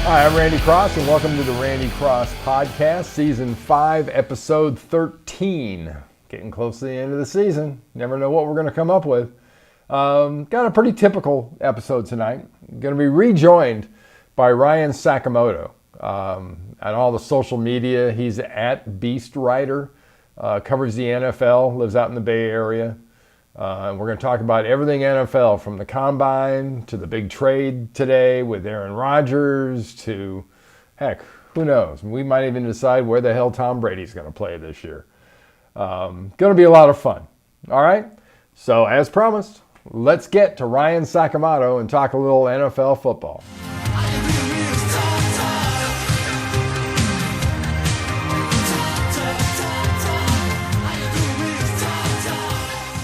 Hi, I'm Randy Cross, and welcome to the Randy Cross Podcast, Season 5, Episode 13. Getting close to the end of the season. Never know what we're going to come up with. Got a pretty typical episode tonight. Going to be rejoined by Ryan Sakamoto. On all the social media, he's at Beast Rider, covers the NFL, lives out in the Bay Area. And we're going to talk about everything NFL, from the Combine to the big trade today with Aaron Rodgers to, heck, who knows? We might even decide where the hell Tom Brady's going to play this year. Going to be a lot of fun. All right? So, as promised, let's get to Ryan Sakamoto and talk a little NFL football.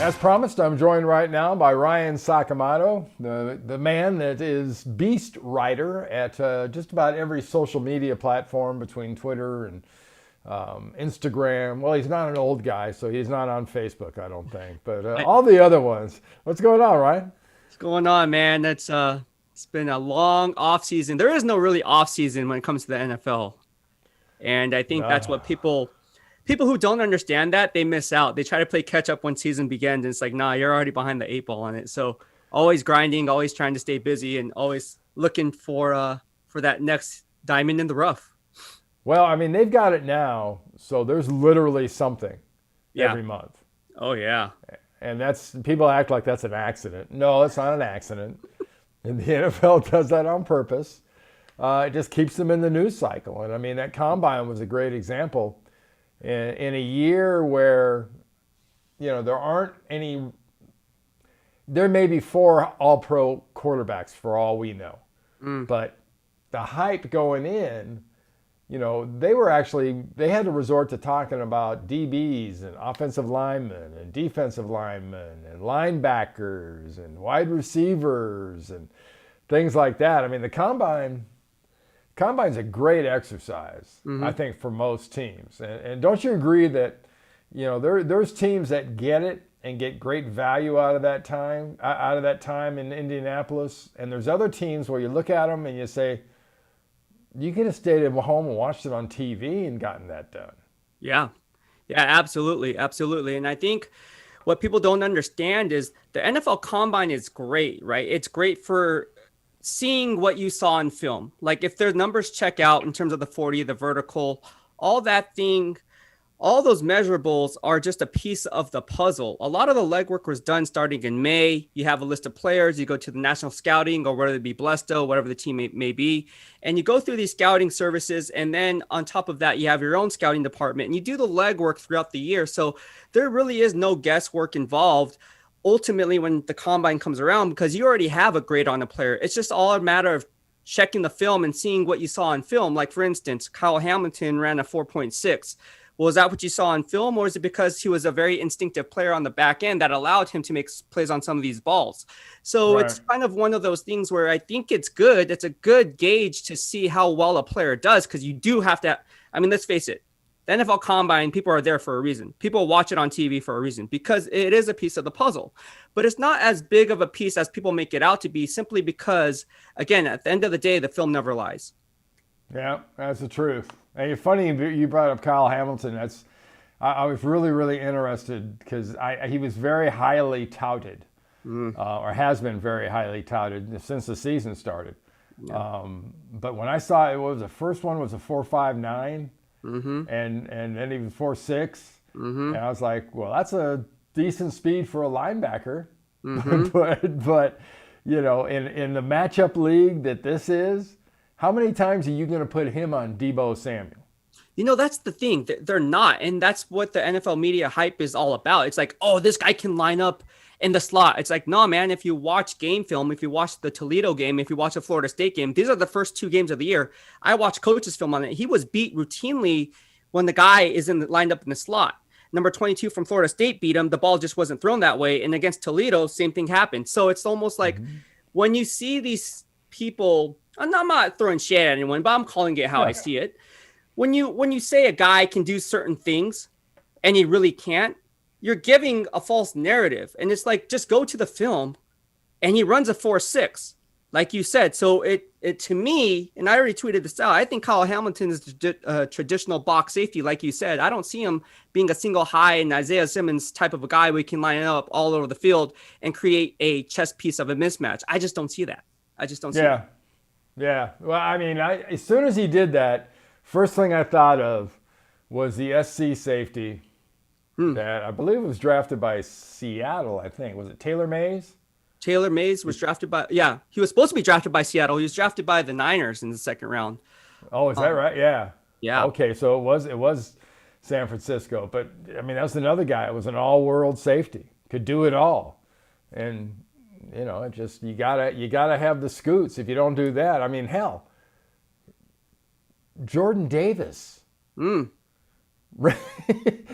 As promised, I'm joined right now by Ryan Sakamoto, the man that is Beast Rider at just about every social media platform between Twitter and Instagram. Well, he's not an old guy, so he's not on Facebook, I don't think. But all the other ones. What's going on, Ryan? What's going on, man? It's been a long off season. There is no really off season when it comes to the NFL, and I think that's what people who don't understand that, they miss out. They try to play catch up when season begins, and it's like, nah, you're already behind the 8 ball on it. So always grinding, always trying to stay busy, and always looking for that next diamond in the rough. Well, I mean, they've got it now, so there's literally something every month. Oh, yeah. And people act like that's an accident. No, it's not an accident. And the NFL does that on purpose. It just keeps them in the news cycle. And I mean, that Combine was a great example. In a year where, there may be 4 all-pro quarterbacks for all we know. But the hype going in, they had to resort to talking about DBs and offensive linemen and defensive linemen and linebackers and wide receivers and things like that. I mean, the Combine's a great exercise, I think, for most teams. And don't you agree that, there's teams that get it and get great value out of that time in Indianapolis, and there's other teams where you look at them and you say, you could have stayed at home and watched it on TV and gotten that done. Yeah, absolutely. And I think what people don't understand is the NFL Combine is great, right? It's great for seeing what you saw in film. Like if their numbers check out in terms of the 40, the vertical, all those measurables are just a piece of the puzzle. A lot of the legwork was done starting in May. You have a list of players, you go to the national scouting, or whether it be Blesto, whatever the team may be, and you go through these scouting services. And then on top of that, you have your own scouting department and you do the legwork throughout the year. So there really is no guesswork involved ultimately when the Combine comes around, because you already have a grade on a player. It's just all a matter of checking the film and seeing what you saw in film. Like, for instance, Kyle Hamilton ran a 4.6. Well, is that what you saw in film, or is it because he was a very instinctive player on the back end that allowed him to make plays on some of these balls? So It's kind of one of those things where I think it's good. It's a good gauge to see how well a player does, because you do have to, I mean, let's face it, the NFL Combine, people are there for a reason. People watch it on TV for a reason, because it is a piece of the puzzle. But it's not as big of a piece as people make it out to be, simply because, again, at the end of the day, the film never lies. Yeah, that's the truth. And it's funny you brought up Kyle Hamilton. I was really, really interested because he was very highly touted, or has been very highly touted since the season started. Yeah. But when I saw the first one was a 4.59. And then he was 4.6, and I was like, well, that's a decent speed for a linebacker. but in the matchup league that this is, how many times are you going to put him on Deebo Samuel? That's the thing. They're not, and that's what the NFL media hype is all about. It's like, oh, this guy can line up in the slot. It's like, no, man, if you watch game film, if you watch the Toledo game, if you watch the Florida State game, these are the first 2 games of the year. I watched coaches film on it. He was beat routinely when the guy is lined up in the slot. Number 22 from Florida State beat him. The ball just wasn't thrown that way. And against Toledo, same thing happened. So it's almost like when you see these people, I'm not throwing shade at anyone, but I'm calling it how I see it. When you say a guy can do certain things and he really can't, you're giving a false narrative. And it's like, just go to the film and he runs a 4.6, like you said. So it it to me, and I already tweeted this out, I think Kyle Hamilton is a traditional box safety, like you said. I don't see him being a single high and Isaiah Simmons type of a guy we can line up all over the field and create a chess piece of a mismatch. I just don't see that. I just don't see that. Yeah. Well, I mean, as soon as he did that, first thing I thought of was the SC safety that I believe was drafted by Seattle, I think. Was it Taylor Mays? Taylor Mays was drafted by, he was supposed to be drafted by Seattle. He was drafted by the Niners in the second round. Oh, is that right? Yeah. Yeah. Okay, so it was San Francisco. But, I mean, that was another guy. It was an all-world safety. Could do it all. And, you know, it just, you gotta have the scoots. If you don't do that, I mean, hell, Jordan Davis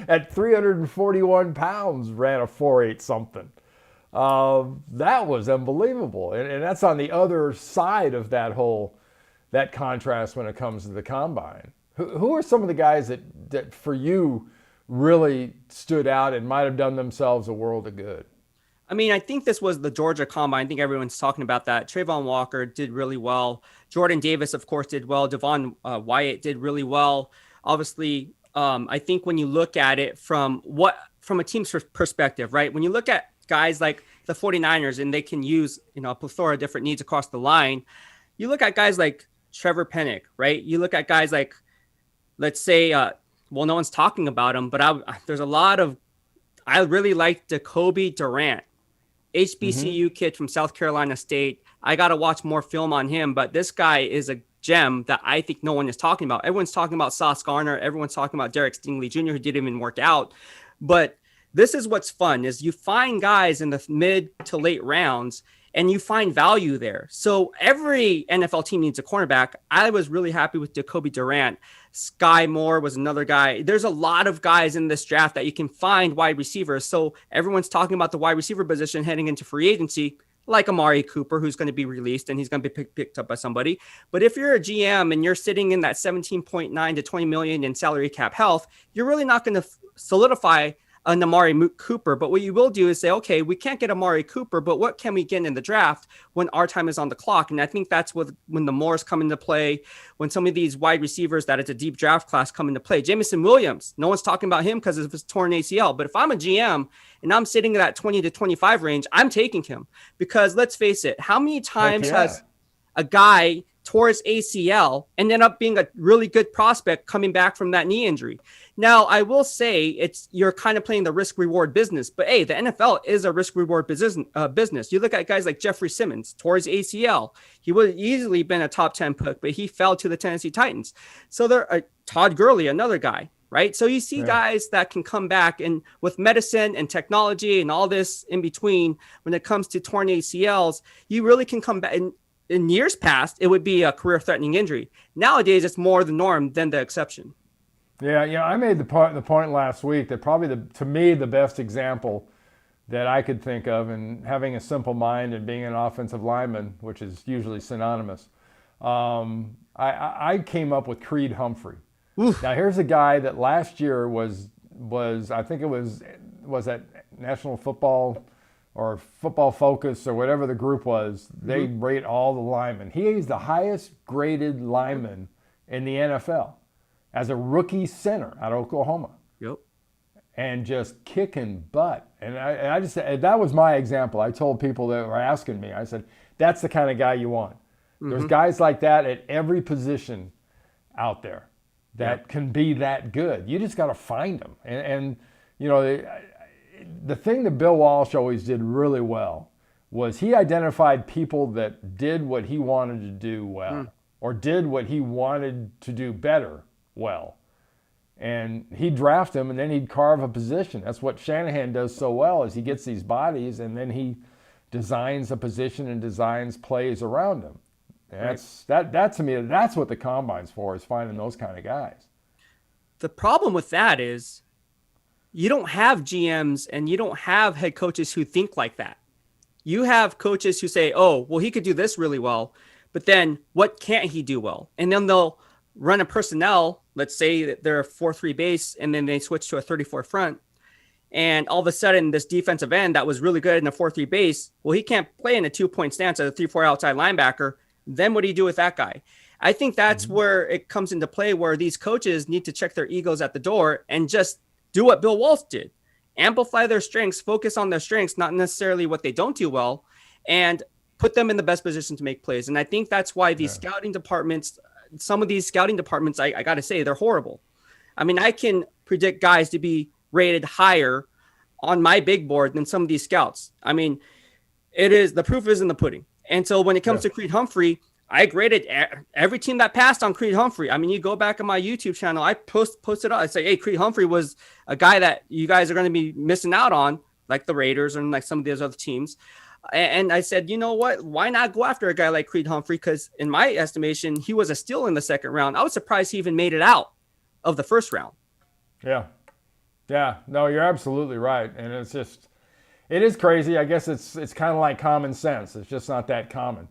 at 341 pounds ran a 4.8 something. That was unbelievable. And that's on the other side of that contrast when it comes to the combine. Who are some of the guys that for you really stood out and might have done themselves a world of good? I mean, I think this was the Georgia Combine. I think everyone's talking about that. Trayvon Walker did really well. Jordan Davis, of course, did well. Devon Wyatt did really well. Obviously, I think when you look at it from a team's perspective, right? When you look at guys like the 49ers and they can use, a plethora of different needs across the line, you look at guys like Trevor Pennick, right? You look at guys like, let's say, no one's talking about him, but I really like Jacoby Durant. HBCU kid from South Carolina State. I got to watch more film on him, but this guy is a gem that I think no one is talking about. Everyone's talking about Sauce Garner. Everyone's talking about Derek Stingley Jr., who didn't even work out. But this is what's fun is you find guys in the mid to late rounds and you find value there. So every NFL team needs a cornerback. I was really happy with Jacoby Durant. Sky Moore was another guy. There's a lot of guys in this draft that you can find wide receivers. So everyone's talking about the wide receiver position heading into free agency, like Amari Cooper, who's going to be released and he's going to be picked up by somebody. But if you're a GM and you're sitting in that 17.9 to 20 million in salary cap health, you're really not going to solidify an Amari Cooper. But what you will do is say, okay, we can't get Amari Cooper, but what can we get in the draft when our time is on the clock? And I think that's when the Moores come into play, when some of these wide receivers that it's a deep draft class come into play. Jameson Williams, no one's talking about him because of his torn ACL. But if I'm a GM and I'm sitting in that 20 to 25 range, I'm taking him because let's face it, how many times has a guy tore his ACL and ended up being a really good prospect coming back from that knee injury? Now, I will say you're kind of playing the risk-reward business, but hey, the NFL is a risk-reward business. You look at guys like Jeffrey Simmons, tore his ACL. He would have easily been a top 10 pick, but he fell to the Tennessee Titans. So Todd Gurley, another guy, right? So you see guys that can come back, and with medicine and technology and all this in between, when it comes to torn ACLs, you really can come back. In years past, it would be a career-threatening injury. Nowadays, it's more the norm than the exception. Yeah, I made the point last week that probably to me the best example that I could think of, and having a simple mind and being an offensive lineman, which is usually synonymous, I came up with Creed Humphrey. Oof. Now here's a guy that last year was I think it was at National Football or Football Focus or whatever the group was. They rate all the linemen. He's the highest graded lineman in the NFL. As a rookie center out of Oklahoma. Yep. And just kicking butt. And I just, that was my example. I told people that were asking me, I said, that's the kind of guy you want. There's guys like that at every position out there that can be that good. You just got to find them. And the thing that Bill Walsh always did really well was he identified people that did what he wanted to do well or did what he wanted to do better well, and he'd draft them and then he'd carve a position. That's what Shanahan does so well, is he gets these bodies and then he designs a position and designs plays around them. That to me, that's what the combine's for, is finding those kind of guys. The problem with that is you don't have GMs and you don't have head coaches who think like that. You have coaches who say, oh, well, he could do this really well, but then what can't he do well? And then they'll run a personnel. Let's say that they're a 4-3 base and then they switch to a 34 front. And all of a sudden, this defensive end that was really good in a 4-3 base, well, he can't play in a 2-point stance as a 3-4 outside linebacker. then what do you do with that guy? I think that's where it comes into play, where these coaches need to check their egos at the door and just do what Bill Walsh did. Amplify their strengths, focus on their strengths, not necessarily what they don't do well, and put them in the best position to make plays. And I think that's why these scouting departments, some of these scouting departments, I got to say, they're horrible. I mean, I can predict guys to be rated higher on my big board than some of these scouts. I mean, the proof is in the pudding. And so when it comes to Creed Humphrey, I graded every team that passed on Creed Humphrey. I mean, you go back on my YouTube channel, I posted up. I say, hey, Creed Humphrey was a guy that you guys are going to be missing out on, like the Raiders and like some of these other teams. And I said, you know what? Why not go after a guy like Creed Humphrey? Because in my estimation, he was a steal in the second round. I was surprised he even made it out of the first round. Yeah. Yeah. No, you're absolutely right. And it's just, it is crazy. I guess it's kind of like common sense. It's just not that common.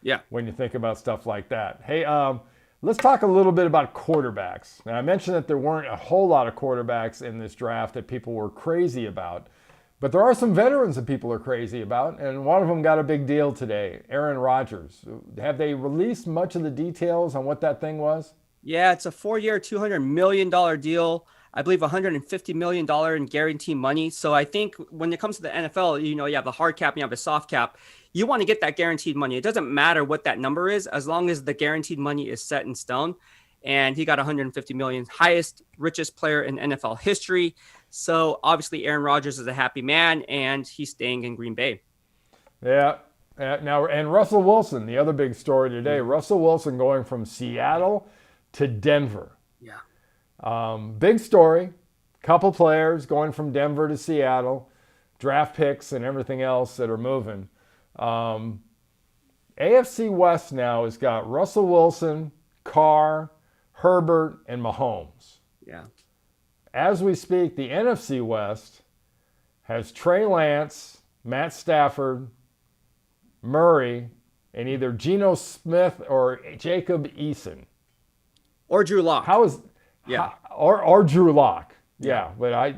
Yeah. When you think about stuff like that. Hey, let's talk a little bit about quarterbacks. Now, I mentioned that there weren't a whole lot of quarterbacks in this draft that people were crazy about, but there are some veterans that people are crazy about, and one of them got a big deal today, Aaron Rodgers. Have they released much of the details on what that thing was? Yeah, it's a 4-year, $200 million deal. I believe $150 million in guaranteed money. So I think when it comes to the NFL, you know, you have the hard cap and you have the soft cap. You want to get that guaranteed money. It doesn't matter what that number is, as long as the guaranteed money is set in stone. And he got $150 million, highest, richest player in NFL history. So obviously Aaron Rodgers is a happy man, and he's staying in Green Bay. Yeah. Now, and Russell Wilson, the other big story today, Russell Wilson going from Seattle to Denver. Yeah. Big story. Couple players going from Denver to Seattle, draft picks and everything else that are moving. AFC West now has got Russell Wilson, Carr, Herbert, and Mahomes. Yeah. As we speak, the NFC West has Trey Lance, Matt Stafford, Murray, and either Geno Smith or Jacob Eason. Or Drew Lock. Or Drew Lock. Yeah, but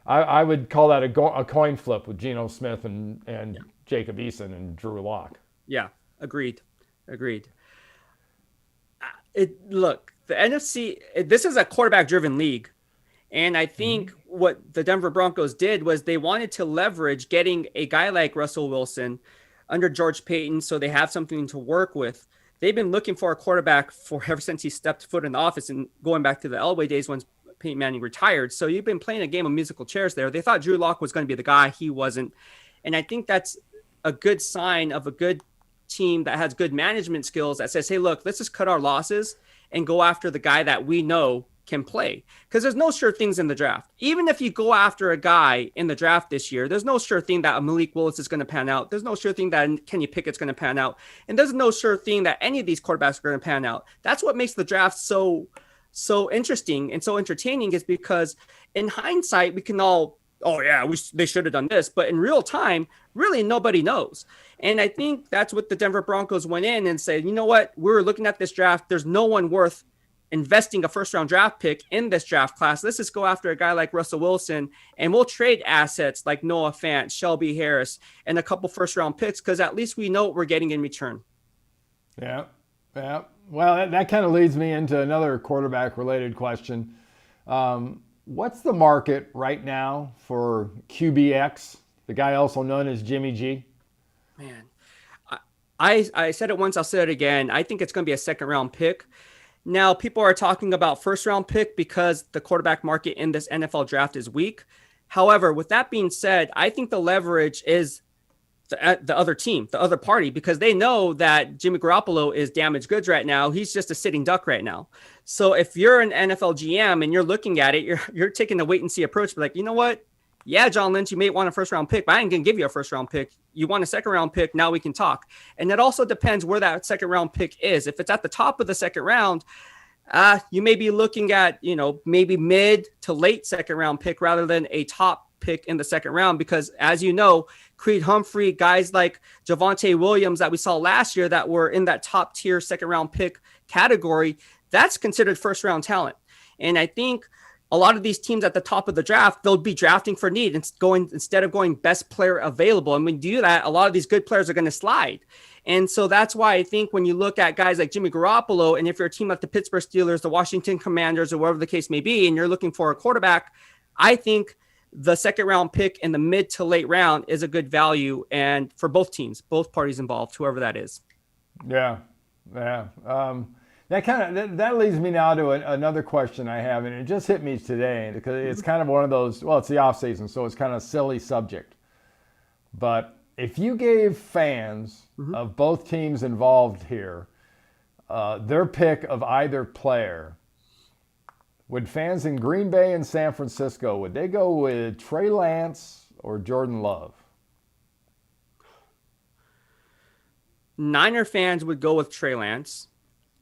I would call that a coin flip with Geno Smith and Jacob Eason and Drew Lock. Yeah, agreed. Look, the NFC, this is a quarterback-driven league. And I think what the Denver Broncos did was they wanted to leverage getting a guy like Russell Wilson under George Payton so they have something to work with. They've been looking for a quarterback for ever since he stepped foot in the office and going back to the Elway days when Peyton Manning retired. So you've been playing a game of musical chairs there. They thought Drew Lock was going to be the guy. He wasn't. And I think that's a good sign of a good team that has good management skills that says, hey, look, let's just cut our losses and go after the guy that we know can play. Because there's no sure things in the draft. Even if you go after a guy in the draft this year, there's no sure thing that a Malik Willis is going to pan out. There's no sure thing that Kenny Pickett's going to pan out. And there's no sure thing that any of these quarterbacks are going to pan out. That's what makes the draft so interesting and so entertaining, is because in hindsight, we can all, they should have done this. But in real time, really nobody knows. And I think that's what the Denver Broncos went in and said, you know what? We're looking at this draft. There's no one worth investing a first-round draft pick in this draft class. Let's just go after a guy like Russell Wilson, and we'll trade assets like Noah Fant, Shelby Harris, and a couple first-round picks, because at least we know what we're getting in return. Yeah. Well, that kind of leads me into another quarterback-related question. What's the market right now for QBX, the guy also known as Jimmy G? Man, I said it once, I'll say it again. I think it's going to be a second-round pick. Now, people are talking about first-round pick because the quarterback market in this NFL draft is weak. However, with that being said, I think the leverage is the other team, the other party, because they know that Jimmy Garoppolo is damaged goods right now. He's just a sitting duck right now. So if you're an NFL GM and you're looking at it, you're taking a wait-and-see approach. But like, you know what? Yeah, John Lynch, you may want a first-round pick, but I ain't going to give you a first-round pick. You want a second-round pick, now we can talk. And that also depends where that second-round pick is. If it's at the top of the second round, you may be looking at, maybe mid to late second-round pick rather than a top pick in the second round, because as you know, Creed Humphrey, guys like Javonte Williams that we saw last year that were in that top-tier second-round pick category, that's considered first-round talent. And I think a lot of these teams at the top of the draft, they'll be drafting for need and instead of going best player available. And when you do that, a lot of these good players are going to slide. And so that's why I think when you look at guys like Jimmy Garoppolo, and if you're a team like the Pittsburgh Steelers, the Washington Commanders, or whatever the case may be, and you're looking for a quarterback, I think the second round pick in the mid to late round is a good value, and for both teams, both parties involved, whoever that is. Yeah. That leads me now to another question I have, and it just hit me today because it's kind of one of those. Well, it's the off season, so it's kind of a silly subject. But if you gave fans of both teams involved here their pick of either player, would fans in Green Bay and San Francisco, would they go with Trey Lance or Jordan Love? Niner fans would go with Trey Lance,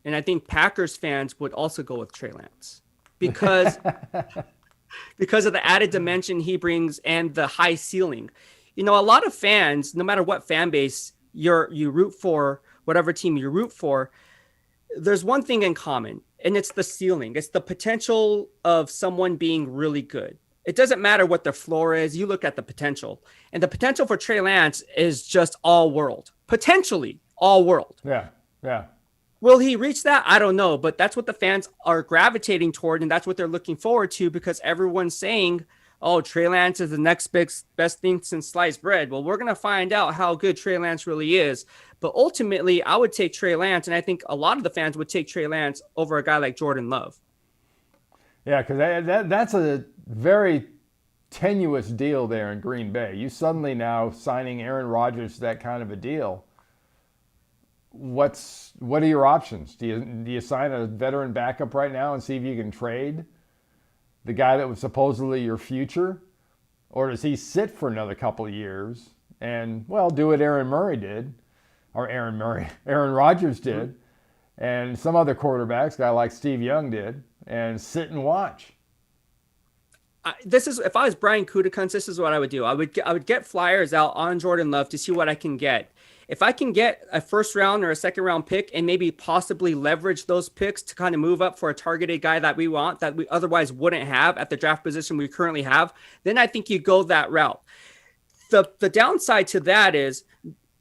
and I think Packers fans would also go with Trey Lance because of the added dimension he brings and the high ceiling. A lot of fans, no matter what fan base you root for, whatever team you root for, there's one thing in common, and it's the ceiling. It's the potential of someone being really good. It doesn't matter what their floor is. You look at the potential, and the potential for Trey Lance is just all world, potentially all world. Yeah. Will he reach that? I don't know, but that's what the fans are gravitating toward, and that's what they're looking forward to because everyone's saying, oh, Trey Lance is the next best thing since sliced bread. Well, we're going to find out how good Trey Lance really is. But ultimately, I would take Trey Lance, and I think a lot of the fans would take Trey Lance over a guy like Jordan Love. Yeah, because that's a very tenuous deal there in Green Bay. You suddenly now signing Aaron Rodgers to that kind of a deal. What are your options? Do you sign a veteran backup right now and see if you can trade the guy that was supposedly your future? Or does he sit for another couple of years and, do what Aaron Rodgers did, and some other quarterbacks, guy like Steve Young did, and sit and watch? If I was Brian Gutekunst, this is what I would do. I would get flyers out on Jordan Love to see what I can get. If I can get a first round or a second round pick and maybe possibly leverage those picks to kind of move up for a targeted guy that we want, that we otherwise wouldn't have at the draft position we currently have, then I think you go that route. The downside to that is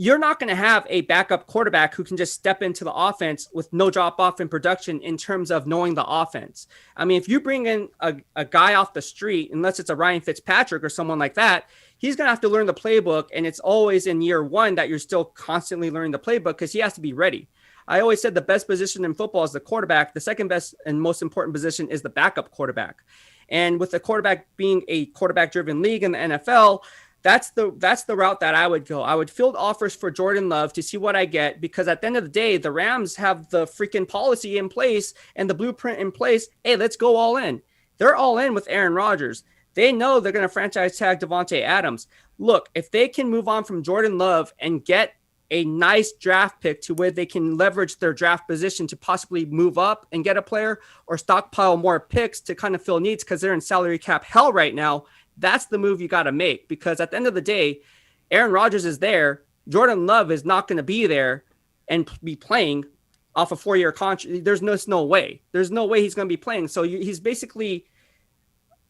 you're not going to have a backup quarterback who can just step into the offense with no drop off in production in terms of knowing the offense. I mean, if you bring in a guy off the street, unless it's a Ryan Fitzpatrick or someone like that, he's going to have to learn the playbook. And it's always in year one that you're still constantly learning the playbook because he has to be ready. I always said the best position in football is the quarterback. The second best and most important position is the backup quarterback. And with the quarterback being a quarterback driven league in the NFL, that's the route that I would go. I would field offers for Jordan Love to see what I get, because at the end of the day, the Rams have the freaking policy in place and the blueprint in place. Hey, let's go all in. They're all in with Aaron Rodgers. They know they're going to franchise tag Devontae Adams. Look, if they can move on from Jordan Love and get a nice draft pick to where they can leverage their draft position to possibly move up and get a player, or stockpile more picks to kind of fill needs because they're in salary cap hell right now, that's the move you got to make. Because at the end of the day, Aaron Rodgers is there. Jordan Love is not going to be there and be playing off a 4-year contract. There's no way. There's no way he's going to be playing. So he's basically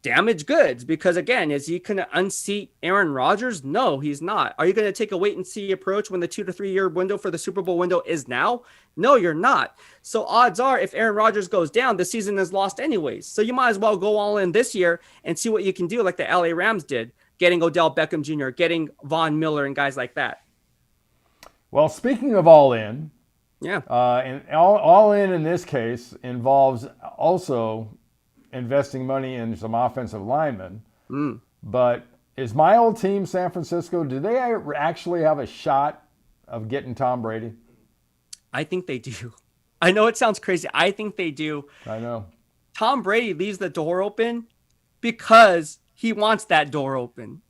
damaged goods, because again, is he going to unseat Aaron Rodgers? No, he's not. Are you going to take a wait and see approach when the 2 to 3 year window for the Super Bowl window is now? No, you're not. So odds are, if Aaron Rodgers goes down, the season is lost anyways. So you might as well go all in this year and see what you can do, like the LA Rams did, getting Odell Beckham Jr., getting Von Miller and guys like that. Well, speaking of all in, yeah, and all in this case involves also investing money in some offensive linemen. But is my old team, San Francisco, do they actually have a shot of getting Tom Brady? I think they do. I know it sounds crazy. I think they do. I know. Tom Brady leaves the door open because he wants that door open.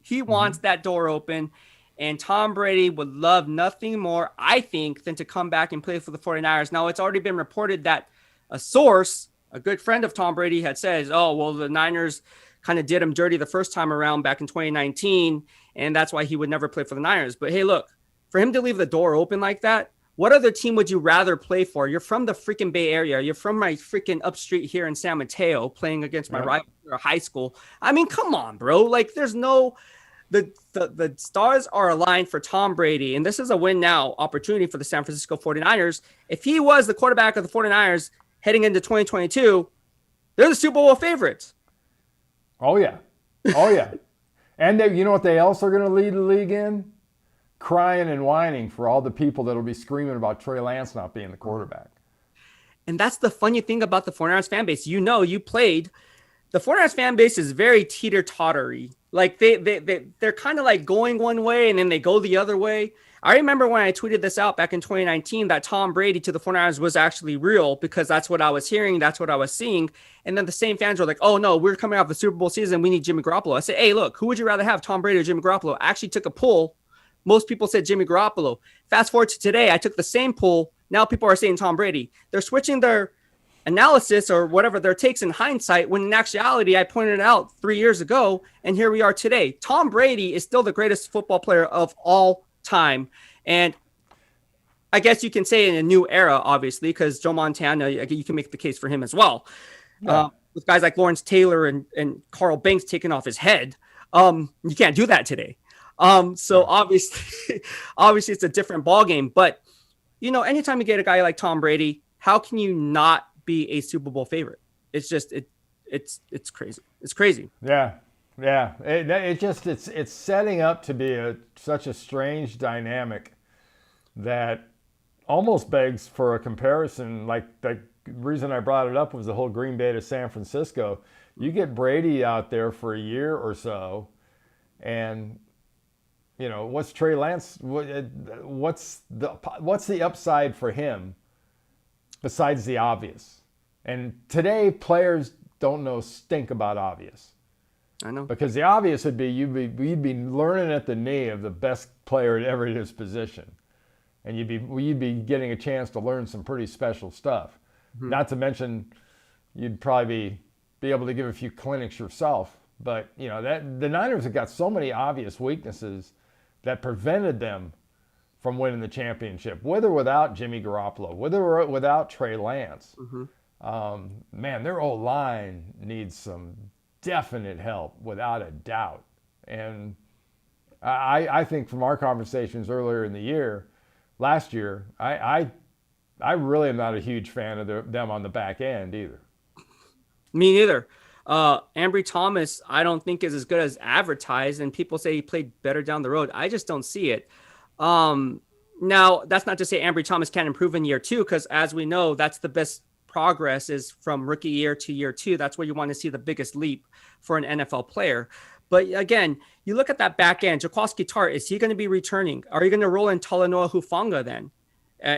He wants that door open. And Tom Brady would love nothing more, I think, than to come back and play for the 49ers. Now, it's already been reported that a source, a good friend of Tom Brady, had said, oh, well, the Niners kind of did him dirty the first time around back in 2019, and that's why he would never play for the Niners. But hey, look, for him to leave the door open like that what other team would you rather play for? You're from the freaking Bay Area. You're from my freaking upstreet here in San Mateo, playing against my rival or high school. I mean, come on, bro. Like, there's no the stars are aligned for Tom Brady, and this is a win now opportunity for the San Francisco 49ers. If he was the quarterback of the 49ers heading into 2022, they're the Super Bowl favorites. Oh yeah. And you know what they also are going to lead the league in? Crying and whining for all the people that'll be screaming about Trey Lance not being the quarterback. And that's the funny thing about the 49ers fan base. You played. The 49ers fan base is very teeter-tottery. Like they're kind of like going one way and then they go the other way. I remember when I tweeted this out back in 2019 that Tom Brady to the 49ers was actually real, because that's what I was hearing. That's what I was seeing. And then the same fans were like, oh no, we're coming off the Super Bowl season. We need Jimmy Garoppolo. I said, hey, look, who would you rather have, Tom Brady or Jimmy Garoppolo? I actually took a poll. Most people said Jimmy Garoppolo. Fast forward to today, I took the same poll. Now people are saying Tom Brady. They're switching their analysis or whatever their takes in hindsight, when in actuality, I pointed it out 3 years ago, and here we are today. Tom Brady is still the greatest football player of all time. And I guess you can say in a new era, obviously, because Joe Montana, you can make the case for him as well. Yeah. With guys like Lawrence Taylor and Carl Banks taking off his head. You can't do that today. So obviously it's a different ballgame. But, anytime you get a guy like Tom Brady, how can you not be a Super Bowl favorite? It's just it's crazy. It's crazy. Yeah. It's setting up to be such a strange dynamic that almost begs for a comparison. Like the reason I brought it up was the whole Green Bay to San Francisco. You get Brady out there for a year or so, and what's Trey Lance? What's the upside for him besides the obvious? And today players don't know stink about obvious. I know. Because the obvious would be you'd be learning at the knee of the best player at every his position, and you'd be getting a chance to learn some pretty special stuff. Mm-hmm. Not to mention, you'd probably be able to give a few clinics yourself. But that the Niners have got so many obvious weaknesses that prevented them from winning the championship, with or without Jimmy Garoppolo, with or without Trey Lance. Mm-hmm. Man, their O-line needs some definite help, without a doubt. And I think from our conversations earlier in the year, last year, I really am not a huge fan of them on the back end either. Me neither. Ambry Thomas, I don't think is as good as advertised, and people say he played better down the road. I just don't see it. Now, that's not to say Ambry Thomas can't improve in year two, because as we know, that's the best progress is from rookie year to year two. That's where you want to see the biggest leap for an NFL player. But again, you look at that back end, Jaquiski Tartt, is he going to be returning? Are you going to roll in Talanoa Hufanga then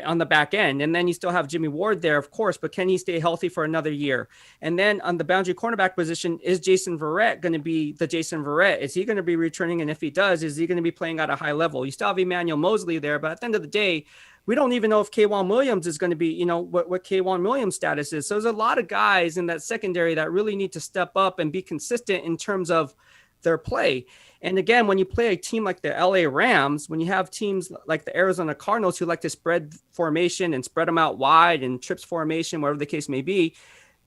on the back end? And then you still have Jimmy Ward there, of course, but can he stay healthy for another year? And then on the boundary cornerback position, is Jason Verrett going to be the Jason Verrett? Is he going to be returning? And if he does, is he going to be playing at a high level? You still have Emmanuel Mosley there, but at the end of the day, we don't even know if K'Wan Williams is going to be, what K'Wan Williams' status is. So there's a lot of guys in that secondary that really need to step up and be consistent in terms of their play. And again, when you play a team like the LA Rams, when you have teams like the Arizona Cardinals who like to spread formation and spread them out wide and trips formation, whatever the case may be,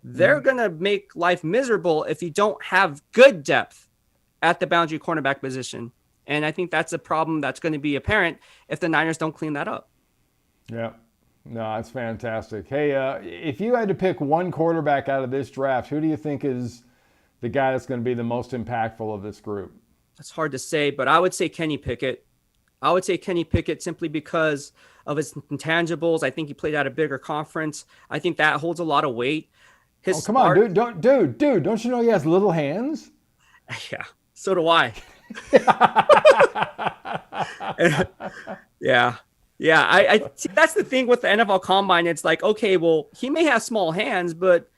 they're going to make life miserable if you don't have good depth at the boundary cornerback position. And I think that's a problem that's going to be apparent if the Niners don't clean that up. Yeah, no, that's fantastic. Hey, if you had to pick one quarterback out of this draft, who do you think is the guy that's going to be the most impactful of this group? That's hard to say, but I would say Kenny Pickett. I would say Kenny Pickett simply because of his intangibles. I think he played at a bigger conference. I think that holds a lot of weight. Come on, dude, don't you know he has little hands? Yeah, so do I. Yeah, I see, that's the thing with the NFL Combine. It's like, okay, well, he may have small hands, but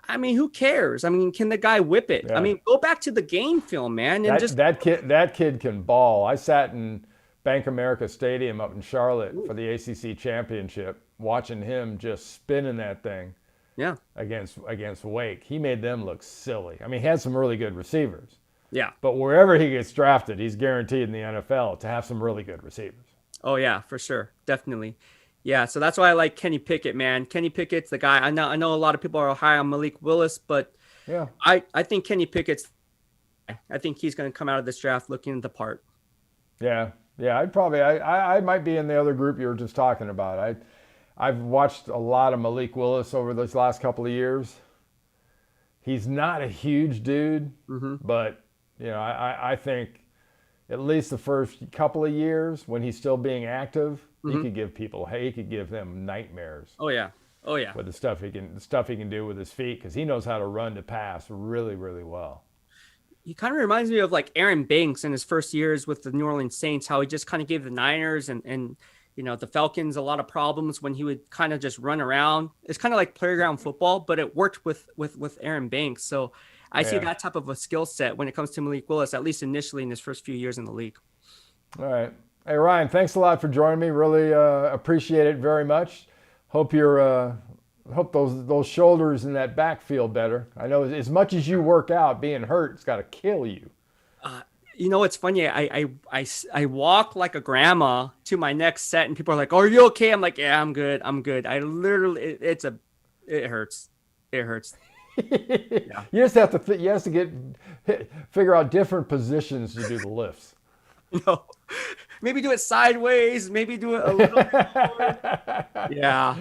I mean, who cares? I mean, can the guy whip it? Yeah. I mean, go back to the game film, man. And that kid can ball. I sat in Bank America Stadium up in Charlotte for the ACC championship, watching him just spinning that thing. Yeah. Against Wake. He made them look silly. I mean, he had some really good receivers. Yeah. But wherever he gets drafted, he's guaranteed in the NFL to have some really good receivers. Oh, yeah, for sure. Definitely. Yeah, so that's why I like Kenny Pickett, man. Kenny Pickett's the guy. I know a lot of people are high on Malik Willis, but Yeah. I think Kenny Pickett's. I think he's going to come out of this draft looking the part. Yeah. Yeah. I might be in the other group you were just talking about. I've watched a lot of Malik Willis over those last couple of years. He's not a huge dude, but I think at least the first couple of years when he's still being active, he could give them nightmares. Oh yeah. With the stuff he can do with his feet, because he knows how to run to pass really, really well. He kind of reminds me of like Aaron Banks in his first years with the New Orleans Saints, how he just kind of gave the Niners and the Falcons a lot of problems when he would kind of just run around. It's kind of like playground football, but it worked with Aaron Banks. So I see that type of a skill set when it comes to Malik Willis, at least initially in his first few years in the league. All right. Hey, Ryan, thanks a lot for joining me. Really appreciate it very much. Hope those shoulders and that back feel better. I know as much as you work out, being hurt, it's got to kill you. It's funny. I walk like a grandma to my next set, and people are like, "Oh, are you okay?" I'm like, "Yeah, I'm good. I'm good." I literally, it hurts. It hurts. Yeah. You just have to figure out different positions to do the lifts. Maybe do it sideways. Maybe do it a little bit forward. Yeah.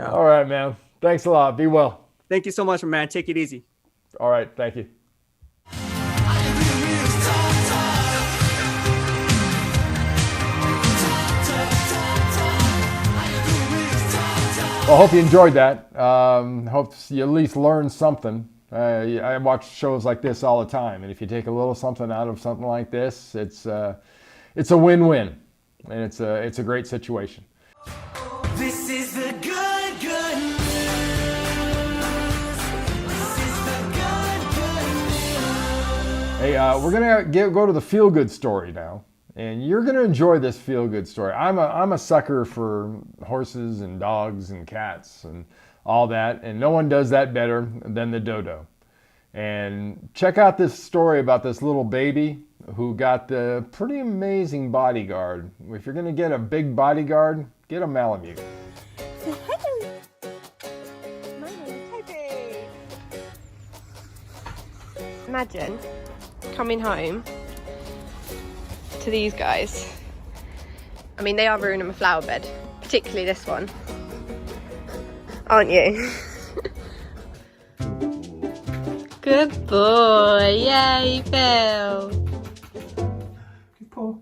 All right, man. Thanks a lot. Be well. Thank you so much, man. Take it easy. All right. Thank you. Well, I hope you enjoyed that. Hope you at least learned something. I watch shows like this all the time, and if you take a little something out of something like this, it's a win-win, and it's a great situation. This is the good news. This is the good news. Hey, we're gonna go to the feel-good story now, and you're gonna enjoy this feel-good story. I'm a sucker for horses and dogs and cats and all that, and no one does that better than the dodo. And check out this story about this little baby who got the pretty amazing bodyguard. If you're gonna get a big bodyguard, get a Malamute. Imagine coming home to these guys. I mean, they are ruining my flower bed, particularly this one. Aren't you? Good boy. Yay, Phil. Good boy.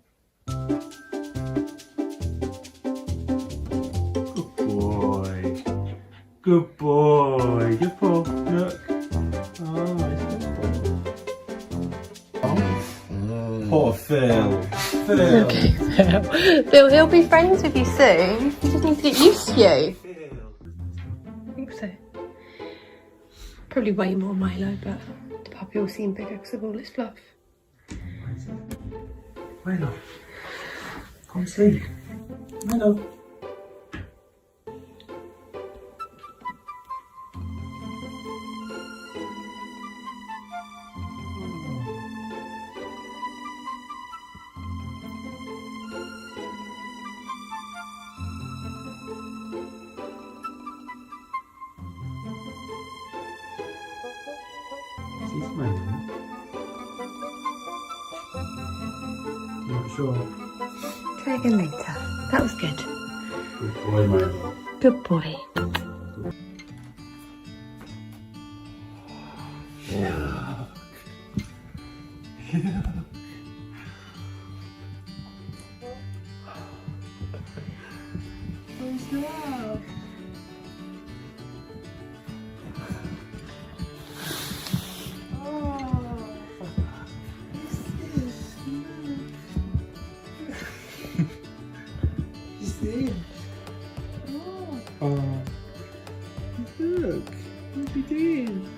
Good boy. Good boy. Good boy. Look. Oh, it's good boy. Oh. Poor Phil. Phil. Okay, Phil. Phil, he'll be friends with you soon. You just need to get used to you. I think so. Probably way more Milo, but the puppy will seem bigger because of all its fluff. Milo. Come see. Milo. She's smiling. Not sure. Try again later. That was good. Good boy, Milo. Good boy. Oh, look, what's he doing?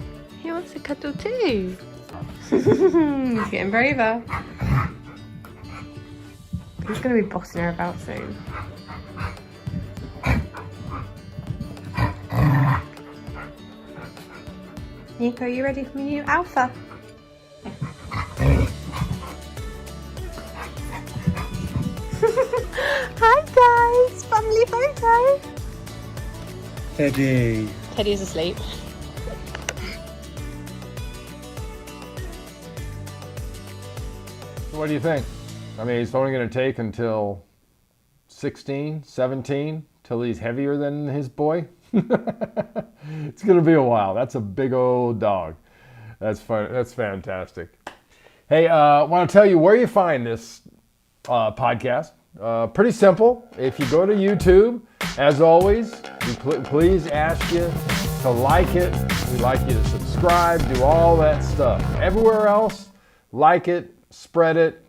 He wants a cuddle too. He's getting braver. He's going to be bossing her about soon. Nico, you ready for me, Alpha? Hi guys, family photo. No. Teddy. Teddy is asleep. What do you think? I mean, he's only going to take until 16, 17, till he's heavier than his boy. It's going to be a while. That's a big old dog. That's fun. That's fantastic. Hey, I want to tell you where you find this podcast. Pretty simple. If you go to YouTube, as always, we please ask you to like it. We'd like you to subscribe, do all that stuff. Everywhere else, like it, spread it,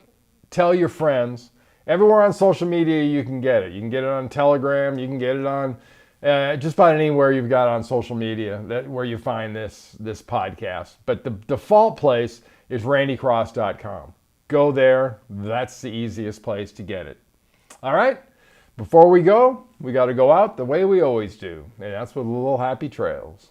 tell your friends. Everywhere on social media you can get it. You can get it on Telegram. You can get it on just about anywhere you've got on social media where you find this podcast. But the default place is randycross.com. Go there. That's the easiest place to get it. All right? Before we go, we got to go out the way we always do. And that's with a little happy trails.